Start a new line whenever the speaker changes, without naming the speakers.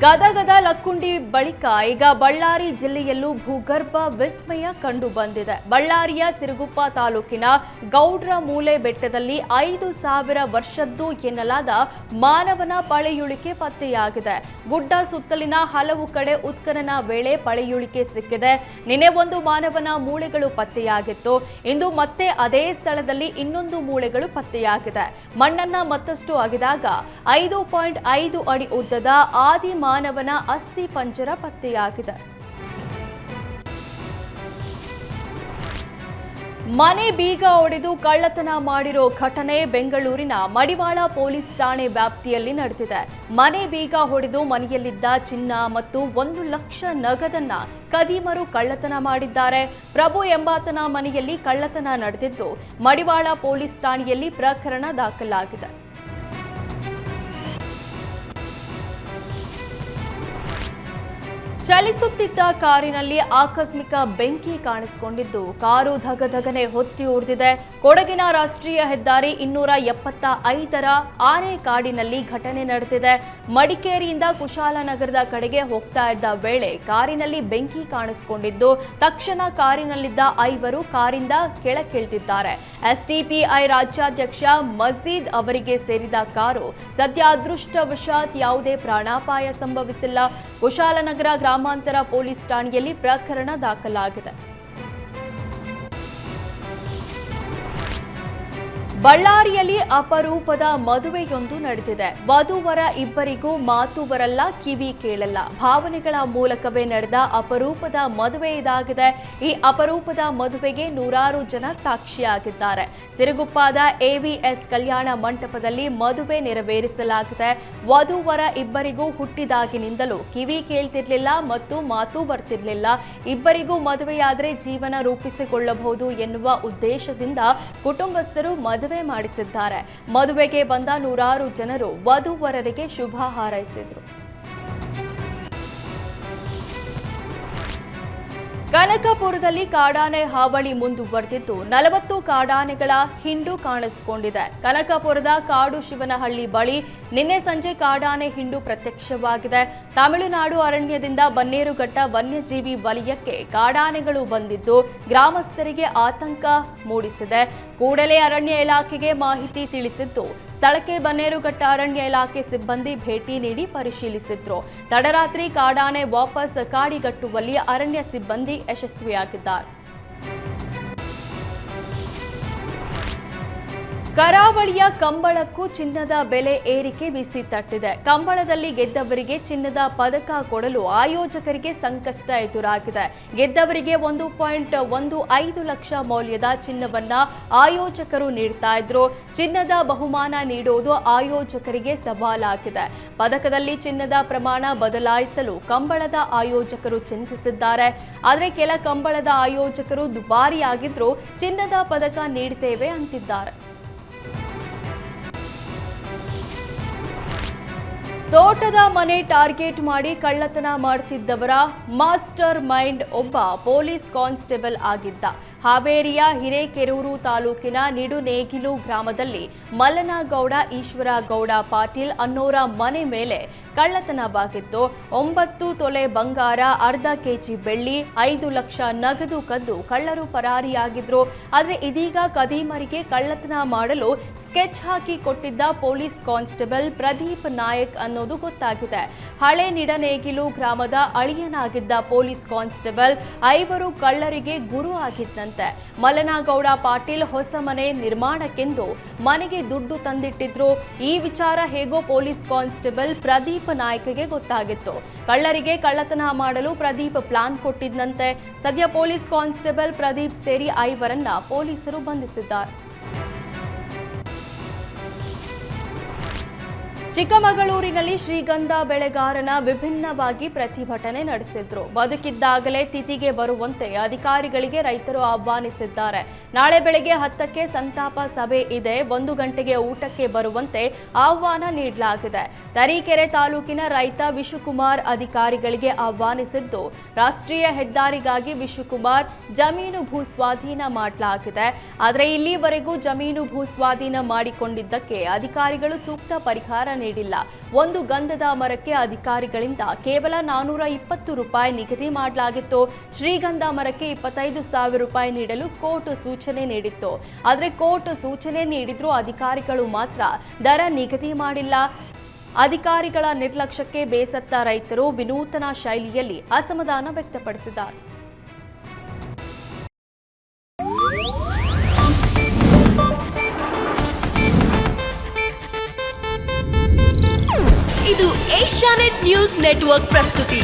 ಗದಗದ ಲಕ್ಕುಂಡಿ ಬಳಿಕ ಈಗ ಬಳ್ಳಾರಿ ಜಿಲ್ಲೆಯಲ್ಲೂ ಭೂಗರ್ಭ ವಿಸ್ಮಯ ಕಂಡು ಬಂದಿದೆ. ಬಳ್ಳಾರಿಯ ಸಿರುಗುಪ್ಪ ತಾಲೂಕಿನ ಗೌಡ್ರ ಮೂಲೆ ಬೆಟ್ಟದಲ್ಲಿ 5,000 ವರ್ಷದ್ದು ಎನ್ನಲಾದ ಮಾನವನ ಪಳೆಯುಳಿಕೆ ಪತ್ತೆಯಾಗಿದೆ. ಗುಡ್ಡ ಸುತ್ತಲಿನ ಹಲವು ಕಡೆ ಉತ್ಖನನ ವೇಳೆ ಪಳೆಯುಳಿಕೆ ಸಿಕ್ಕಿದೆ. ನಿನ್ನೆ ಒಂದು ಮಾನವನ ಮೂಳೆಗಳು ಪತ್ತೆಯಾಗಿತ್ತು. ಇಂದು ಮತ್ತೆ ಅದೇ ಸ್ಥಳದಲ್ಲಿ ಇನ್ನೊಂದು ಮೂಳೆಗಳು ಪತ್ತೆಯಾಗಿದೆ. ಮಣ್ಣನ್ನ ಮತ್ತಷ್ಟು ಅಗೆದಾಗ 5.5 ಅಡಿ ಉದ್ದದ ಆದಿ ಮಾನವನ ಅಸ್ಥಿ ಪಂಜರ ಪತ್ತೆಯಾಗಿದೆ. ಮನೆ ಬೀಗ ಒಡೆದು ಕಳ್ಳತನ ಮಾಡಿರೋ ಘಟನೆ ಬೆಂಗಳೂರಿನ ಮಡಿವಾಳ ಪೊಲೀಸ್ ಠಾಣೆ ವ್ಯಾಪ್ತಿಯಲ್ಲಿ ನಡೆದಿದೆ. ಮನೆ ಬೀಗ ಹೊಡೆದು ಮನೆಯಲ್ಲಿದ್ದ ಚಿನ್ನ ಮತ್ತು 1 ಲಕ್ಷ ನಗದನ್ನ ಕದೀಮರು ಕಳ್ಳತನ ಮಾಡಿದ್ದಾರೆ. ಪ್ರಭು ಎಂಬಾತನ ಮನೆಯಲ್ಲಿ ಕಳ್ಳತನ ನಡೆದಿದ್ದು ಮಡಿವಾಳ ಪೊಲೀಸ್ ಠಾಣೆಯಲ್ಲಿ ಪ್ರಕರಣ ದಾಖಲಾಗಿದೆ. ಚಲಿಸುತ್ತಿದ್ದ ಕಾರಿನಲ್ಲಿ ಆಕಸ್ಮಿಕ ಬೆಂಕಿ ಕಾಣಿಸಿಕೊಂಡಿದ್ದು ಕಾರು ಧಗಧಗನೆ ಹೊತ್ತಿ ಉರಿದಿದೆ. ಕೊಡಗಿನ ರಾಷ್ಟ್ರೀಯ ಹೆದ್ದಾರಿ 275ರ ಆನೆಕಾಡಿನಲ್ಲಿ ಘಟನೆ ನಡೆದಿದೆ. ಮಡಿಕೇರಿಯಿಂದ ಕುಶಾಲನಗರದ ಕಡೆಗೆ ಹೋಗ್ತಾ ಇದ್ದ ವೇಳೆ ಕಾರಿನಲ್ಲಿ ಬೆಂಕಿ ಕಾಣಿಸಿಕೊಂಡಿದ್ದು ತಕ್ಷಣ ಕಾರಿನಲ್ಲಿದ್ದ 5 ಕಾರಿಂದ ಕೆಳಗಿಳಿದಿದ್ದಾರೆ. ಎಸ್ಡಿಪಿಐ ರಾಜ್ಯಾಧ್ಯಕ್ಷ ಮಜೀದ್ ಅವರಿಗೆ ಸೇರಿದ ಕಾರು. ಸದ್ಯ ಅದೃಷ್ಟವಶಾತ್ ಯಾವುದೇ ಪ್ರಾಣಾಪಾಯ ಸಂಭವಿಸಿಲ್ಲ. ಕುಶಾಲನಗರ ಗ್ರಾಮಾಂತರ ಪೊಲೀಸ್ ಠಾಣೆಯಲ್ಲಿ ಪ್ರಕರಣ ದಾಖಲಾಗಿದೆ. ಬಳ್ಳಾರಿಯಲ್ಲಿ ಅಪರೂಪದ ಮದುವೆಯೊಂದು ನಡೆದಿದೆ. ವಧುವರ ಇಬ್ಬರಿಗೂ ಮಾತು ಬರಲ್ಲ, ಕಿವಿ ಕೇಳಲ್ಲ. ಭಾವನೆಗಳ ಮೂಲಕವೇ ನಡೆದ ಅಪರೂಪದ ಮದುವೆ ಇದಾಗಿದೆ. ಈ ಅಪರೂಪದ ಮದುವೆಗೆ ನೂರಾರು ಜನ ಸಾಕ್ಷಿಯಾಗಿದ್ದಾರೆ. ಸಿರುಗುಪ್ಪದ AVS ಕಲ್ಯಾಣ ಮಂಟಪದಲ್ಲಿ ಮದುವೆ ನೆರವೇರಿಸಲಾಗಿದೆ. ವಧುವರ ಇಬ್ಬರಿಗೂ ಹುಟ್ಟಿದಾಗಿನಿಂದಲೂ ಕಿವಿ ಕೇಳ್ತಿರ್ಲಿಲ್ಲ ಮತ್ತು ಮಾತು ಬರ್ತಿರ್ಲಿಲ್ಲ. ಇಬ್ಬರಿಗೂ ಮದುವೆಯಾದರೆ ಜೀವನ ರೂಪಿಸಿಕೊಳ್ಳಬಹುದು ಎನ್ನುವ ಉದ್ದೇಶದಿಂದ ಕುಟುಂಬಸ್ಥರು ಮದುವೆ ಮಾಡಿಸಿದ್ದಾರೆ. ಮದುವೆಗೆ ಬಂದ ನೂರಾರು ಜನರು ವಧುವರರಿಗೆ ಶುಭ ಹಾರೈಸಿದರು. ಕನಕಪುರದಲ್ಲಿ ಕಾಡಾನೆ ಹಾವಳಿ ಮುಂದುವರೆದಿದ್ದು 40 ಕಾಡಾನೆಗಳ ಹಿಂಡು ಕಾಣಿಸಿಕೊಂಡಿದೆ. ಕನಕಪುರದ ಕಾಡು ಶಿವನಹಳ್ಳಿ ಬಳಿ ನಿನ್ನೆ ಸಂಜೆ ಕಾಡಾನೆ ಹಿಂಡು ಪ್ರತ್ಯಕ್ಷವಾಗಿದೆ. ತಮಿಳುನಾಡು ಅರಣ್ಯದಿಂದ ಬನ್ನೇರುಘಟ್ಟ ವನ್ಯಜೀವಿ ವಲಯಕ್ಕೆ ಕಾಡಾನೆಗಳು ಬಂದಿದ್ದು ಗ್ರಾಮಸ್ಥರಿಗೆ ಆತಂಕ ಮೂಡಿಸಿದೆ. ಕೂಡಲೇ ಅರಣ್ಯ ಇಲಾಖೆಗೆ ಮಾಹಿತಿ ತಿಳಿಸಿದ್ದು ಸ್ಥಳಕ್ಕೆ ಬನ್ನೇರುಘಟ್ಟ ಅರಣ್ಯ ಇಲಾಖೆ ಸಿಬ್ಬಂದಿ ಭೇಟಿ ನೀಡಿ ಪರಿಶೀಲಿಸಿದ್ರು. ತಡರಾತ್ರಿ ಕಾಡಾನೆ ವಾಪಸ್ ಕಾಡಿಗಟ್ಟುವಲ್ಲಿ ಅರಣ್ಯ ಸಿಬ್ಬಂದಿ ಯಶಸ್ವಿಯಾಗಿದ್ದಾರೆ. ಕರಾವಳಿಯ ಕಂಬಳಕ್ಕೂ ಚಿನ್ನದ ಬೆಲೆ ಏರಿಕೆ ಬಿಸಿ ತಟ್ಟಿದೆ. ಕಂಬಳದಲ್ಲಿ ಗೆದ್ದವರಿಗೆ ಚಿನ್ನದ ಪದಕ ಕೊಡಲು ಆಯೋಜಕರಿಗೆ ಸಂಕಷ್ಟ ಎದುರಾಗಿದೆ. ಗೆದ್ದವರಿಗೆ 1.15 ಲಕ್ಷ ಮೌಲ್ಯದ ಚಿನ್ನವನ್ನ ಆಯೋಜಕರು ನೀಡ್ತಾ ಇದ್ರು. ಚಿನ್ನದ ಬಹುಮಾನ ನೀಡುವುದು ಆಯೋಜಕರಿಗೆ ಸವಾಲಾಗಿದೆ. ಪದಕದಲ್ಲಿ ಚಿನ್ನದ ಪ್ರಮಾಣ ಬದಲಾಯಿಸಲು ಕಂಬಳದ ಆಯೋಜಕರು ಚಿಂತಿಸಿದ್ದಾರೆ. ಆದರೆ ಕೆಲ ಕಂಬಳದ ಆಯೋಜಕರು ದುಬಾರಿಯಾಗಿದ್ರೂ ಚಿನ್ನದ ಪದಕ ನೀಡ್ತೇವೆ ಅಂತಿದ್ದಾರೆ. ತೋಟದ ಮನೆ ಟಾರ್ಗೆಟ್ ಮಾಡಿ ಕಳ್ಳತನ ಮಾಡುತ್ತಿದ್ದವರ ಮಾಸ್ಟರ್ ಮೈಂಡ್ ಒಬ್ಬ ಪೊಲೀಸ್ ಕಾನ್ಸ್ಟೇಬಲ್ ಆಗಿದ್ದ. ಹಾವೇರಿಯ ಹಿರೇಕೆರೂರು ತಾಲೂಕಿನ ನಿಡುನೇಗಿಲು ಗ್ರಾಮದಲ್ಲಿ ಮಲ್ಲನಗೌಡ ಈಶ್ವರಗೌಡ ಪಾಟೀಲ್ ಅನ್ನೋರ ಮನೆ ಮೇಲೆ ಕಳ್ಳತನವಾಗಿತ್ತು. 9 ತೊಲೆ ಬಂಗಾರ, ಅರ್ಧ ಕೆಜಿ ಬೆಳ್ಳಿ, 5 ಲಕ್ಷ ನಗದು ಕದ್ದು ಕಳ್ಳರು ಪರಾರಿಯಾಗಿದ್ರು. ಆದರೆ ಇದೀಗ ಕದೀಮರಿಗೆ ಕಳ್ಳತನ ಮಾಡಲು ಸ್ಕೆಚ್ ಹಾಕಿ ಕೊಟ್ಟಿದ್ದ ಪೊಲೀಸ್ ಕಾನ್ಸ್ಟೇಬಲ್ ಪ್ರದೀಪ್ ನಾಯಕ್ ಅನ್ನೋದು ಗೊತ್ತಾಗಿದೆ. ಹಳೆ ನಿಡನೇಗಿಲು ಗ್ರಾಮದ ಅಳಿಯನಾಗಿದ್ದ ಪೊಲೀಸ್ ಕಾನ್ಸ್ಟೇಬಲ್ 5 ಕಳ್ಳರಿಗೆ ಗುರು ಆಗಿದ್ದಂತೆ. ಮಲ್ಲನಗೌಡ ಪಾಟೀಲ್ ಹೊಸ ಮನೆ ನಿರ್ಮಾಣಕ್ಕೆಂದು ಮನೆಗೆ ದುಡ್ಡು ತಂದಿಟ್ಟಿದ್ರು. ಈ ವಿಚಾರ ಹೇಗೋ ಪೊಲೀಸ್ ಕಾನ್ಸ್ಟೇಬಲ್ ಪ್ರದೀಪ್ ನಾಯ್ಕಗೆ ಗೊತ್ತಾಗಿತ್ತು. ಕಳ್ಳರಿಗೆ ಕಳ್ಳತನ ಮಾಡಲು ಪ್ರದೀಪ್ ಪ್ಲಾನ್ ಕೊಟ್ಟಿದ್ದಂತೆ. ಸದ್ಯ ಪೊಲೀಸ್ ಕಾನ್ಸ್ಟೇಬಲ್ ಪ್ರದೀಪ್ ಸೇರಿ 5ರನ್ನ ಪೊಲೀಸರು ಬಂಧಿಸಿದ್ದಾರೆ. ಚಿಕ್ಕಮಗಳೂರಿನಲ್ಲಿ ಶ್ರೀಗಂಧ ಬೆಳೆಗಾರನ ವಿಭಿನ್ನವಾಗಿ ಪ್ರತಿಭಟನೆ ನಡೆಸಿದ್ರು. ಬದುಕಿದ್ದಾಗಲೇ ತಿಥಿಗೆ ಬರುವಂತೆ ಅಧಿಕಾರಿಗಳಿಗೆ ರೈತರು ಆಹ್ವಾನಿಸಿದ್ದಾರೆ. ನಾಳೆ ಬೆಳಗ್ಗೆ 10ಕ್ಕೆ ಸಂತಾಪ ಸಭೆ ಇದೆ. 1 ಗಂಟೆಗೆ ಊಟಕ್ಕೆ ಬರುವಂತೆ ಆಹ್ವಾನ ನೀಡಲಾಗಿದೆ. ತರೀಕೆರೆ ತಾಲೂಕಿನ ರೈತ ವಿಶುಕುಮಾರ್ ಅಧಿಕಾರಿಗಳಿಗೆ ಆಹ್ವಾನಿಸಿದ್ದು ರಾಷ್ಟ್ರೀಯ ಹೆದ್ದಾರಿಗಾಗಿ ವಿಶುಕುಮಾರ್ ಜಮೀನು ಭೂ ಸ್ವಾಧೀನ ಮಾಡಲಾಗಿದೆ. ಆದರೆ ಇಲ್ಲಿವರೆಗೂ ಜಮೀನು ಭೂ ಸ್ವಾಧೀನ ಮಾಡಿಕೊಂಡಿದ್ದಕ್ಕೆ ಅಧಿಕಾರಿಗಳು ಸೂಕ್ತ ಪರಿಹಾರ ನೀಡಿಲ್ಲ. ಒಂದು ಗಂಧದ ಮರಕ್ಕೆ ಅಧಿಕಾರಿಗಳಿಂದ ಕೇವಲ 420 ರೂಪಾಯಿ ನಿಗದಿ ಮಾಡಲಾಗಿತ್ತು. ಶ್ರೀಗಂಧ ಮರಕ್ಕೆ 25,000 ರೂಪಾಯಿ ನೀಡಲು ಕೋರ್ಟ್ ಸೂಚನೆ ನೀಡಿತ್ತು. ಆದರೆ ಕೋರ್ಟ್ ಸೂಚನೆ ನೀಡಿದ್ರೂ ಅಧಿಕಾರಿಗಳು ಮಾತ್ರ ದರ ನಿಗದಿ ಮಾಡಿಲ್ಲ. ಅಧಿಕಾರಿಗಳ ನಿರ್ಲಕ್ಷ್ಯಕ್ಕೆ ಬೇಸತ್ತ ರೈತರು ವಿನೂತನ ಶೈಲಿಯಲ್ಲಿ ಅಸಮಾಧಾನ ವ್ಯಕ್ತಪಡಿಸಿದ್ದಾರೆ.
ಇದು ಏಷ್ಯಾನೆಟ್ ನ್ಯೂಸ್ ನೆಟ್ವರ್ಕ್ ಪ್ರಸ್ತುತಿ.